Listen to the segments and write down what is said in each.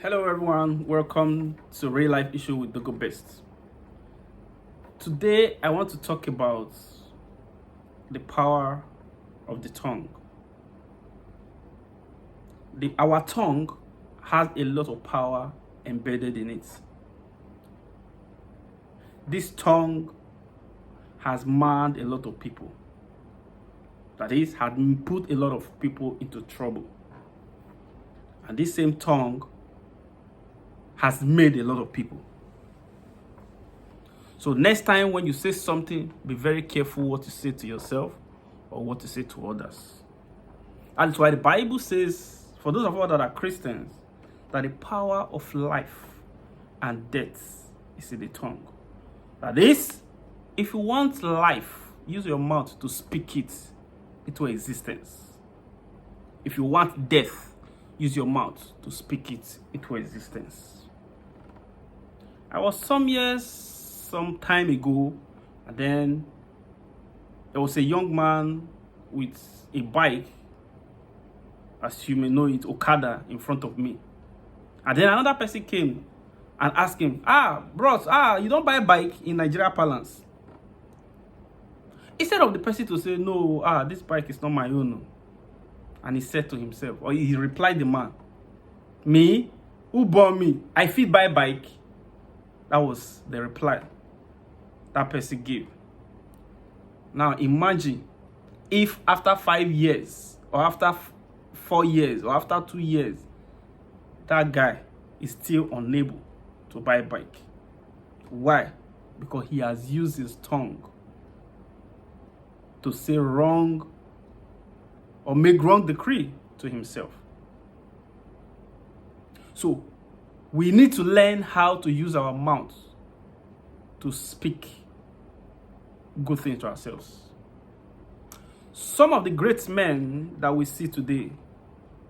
Hello everyone, welcome to Real Life Issue with Dogo Best. Today I want to talk about the power of the tongue. Our tongue has a lot of power embedded in it. This tongue has manned a lot of people. That is, had put a lot of people into trouble. And this same tongue has made a lot of people. So next time when you say something, be very careful what you say to yourself or what you say to others. And that's why the Bible says, for those of us that are Christians, that the power of life and death is in the tongue. That is, if you want life, use your mouth to speak it into existence. If you want death, use your mouth to speak it into existence. I was some time ago, and then there was a young man with a bike, as you may know it, Okada, in front of me. And then another person came and asked him, bros, you don't buy a bike in Nigeria parlance. Instead of the person to say, no, this bike is not my own. And he said to himself, or he replied the man, me? Who bought me? I fit buy bike. That was the reply that person gave. Now imagine if after 5 years, or after 4 years, or after 2 years, that guy is still unable to buy a bike. Why? Because he has used his tongue to say wrong or make wrong decree to himself. So we need to learn how to use our mouth to speak good things to ourselves. Some of the great men that we see today,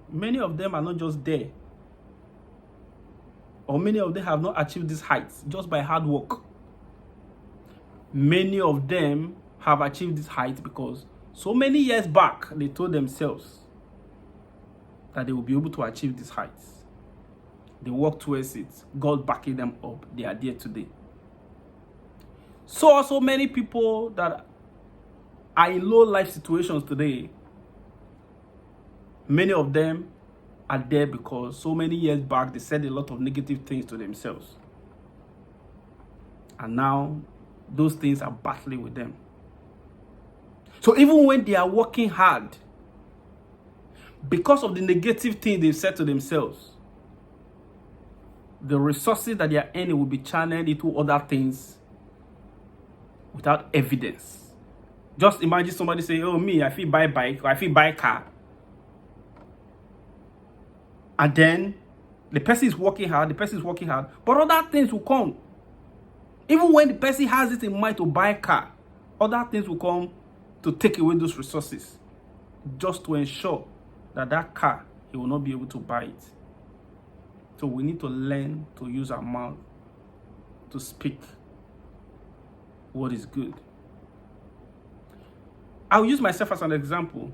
many of them are not just there, or many of them have not achieved these heights just by hard work. Many of them have achieved this height because so many years back they told themselves that they will be able to achieve these heights. They work towards it. God backing them up. They are there today. So also many people that are in low life situations today, many of them are there because so many years back they said a lot of negative things to themselves. And now those things are battling with them. So even when they are working hard, because of the negative thing they've said to themselves, the resources that they are earning will be channeled into other things without evidence. Just imagine somebody say, oh, me, I feel buy bike, or I feel buy car. And then the person is working hard, but other things will come. Even when the person has it in mind to buy a car, other things will come to take away those resources, just to ensure that that car, he will not be able to buy it. So we need to learn to use our mouth to speak what is good. I'll use myself as an example.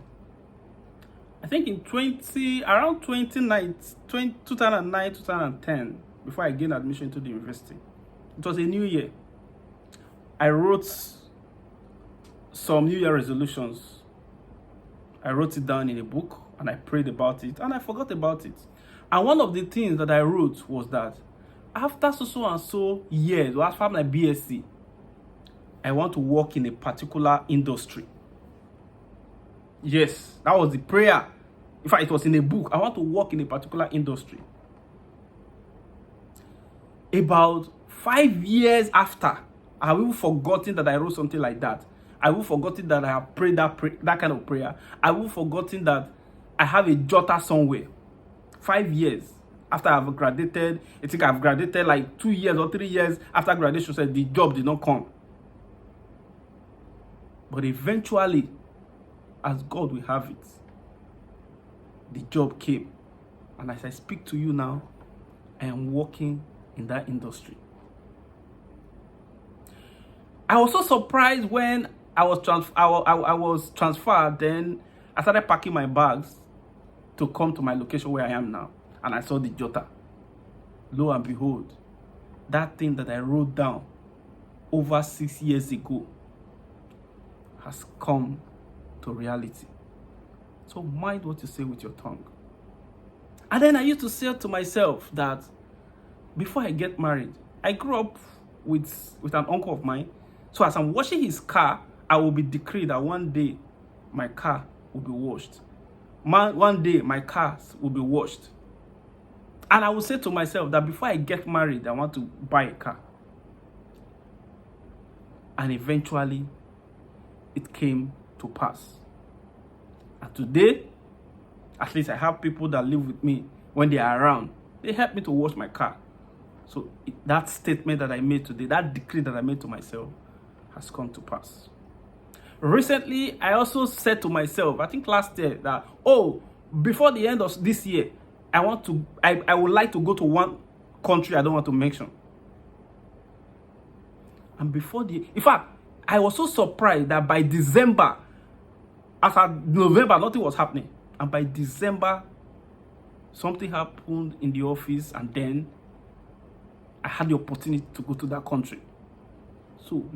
I think in 2009, 2010, before I gained admission to the university, it was a new year. I wrote some New Year resolutions. I wrote it down in a book and I prayed about it and I forgot about it. And one of the things that I wrote was that after so and so years, or after my BSc, I want to work in a particular industry. Yes, that was the prayer. In fact, it was in a book. I want to work in a particular industry. About 5 years after, I have even forgotten that I wrote something like that. I have forgotten that I have prayed that kind of prayer. I have forgotten that I have a jotter somewhere. 5 years after I've graduated, I think I've graduated like 2 years or 3 years after graduation, so the job did not come. But eventually, as God will have it, the job came. And as I speak to you now, I am working in that industry. I was so surprised when I was transferred. Then I started packing my bags to come to my location where I am now, and I saw the jotter. lo and behold, that thing that I wrote down over 6 years ago has come to reality. So mind what you say with your tongue. And then I used to say to myself that before I get married, I grew up with an uncle of mine. So as I'm washing his car, I will be decreed that one day my car will be washed. One day my cars will be washed. And I will say to myself that before I get married, I want to buy a car. And eventually, it came to pass. And today, at least I have people that live with me when they are around. They help me to wash my car. So that statement that I made today, that decree that I made to myself, has come to pass. Recently, I also said to myself, I think last year, that, before the end of this year, I would like to go to one country I don't want to mention. And in fact, I was so surprised that by December, after November, nothing was happening. And by December, something happened in the office, and then I had the opportunity to go to that country. So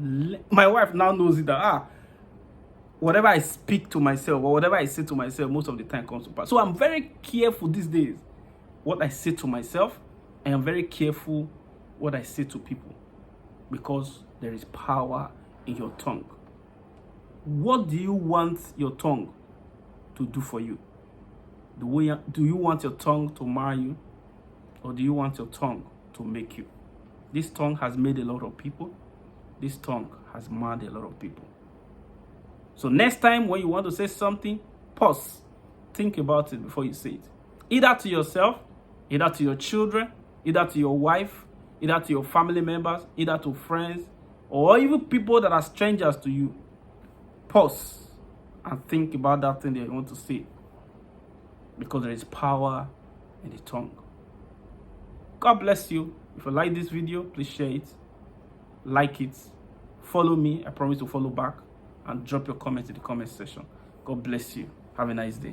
my wife now knows it, that whatever I speak to myself or whatever I say to myself, most of the time comes to pass. So I'm very careful these days what I say to myself, and I'm very careful what I say to people, because there is power in your tongue. What do you want your tongue to do for you? Do you want your tongue to mar you, or do you want your tongue to make you? This tongue has made a lot of people. This tongue has marred a lot of people. So next time when you want to say something, pause. Think about it before you say it. Either to yourself, either to your children, either to your wife, either to your family members, either to friends, or even people that are strangers to you. Pause and think about that thing that you want to say, because there is power in the tongue. God bless you. If you like this video, please share it, like it, follow me. I promise to follow back, and drop your comments in the comment section. God bless you. Have a nice day.